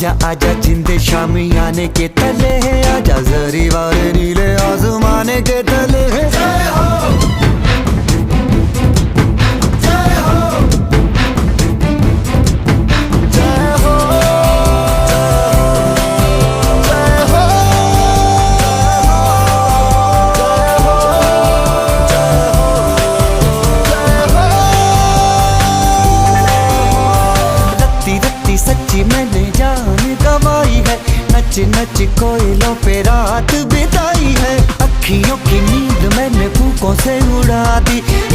आजा आजा जिंदे शामी आने के तले है, आजा जरी वाले नीले आसमाने के तले है। सच्ची मैंने जान गवाई है, नच नच कोयलों पे रात बिताई है। अखियों की नींद मैंने फूकों से उड़ा दी।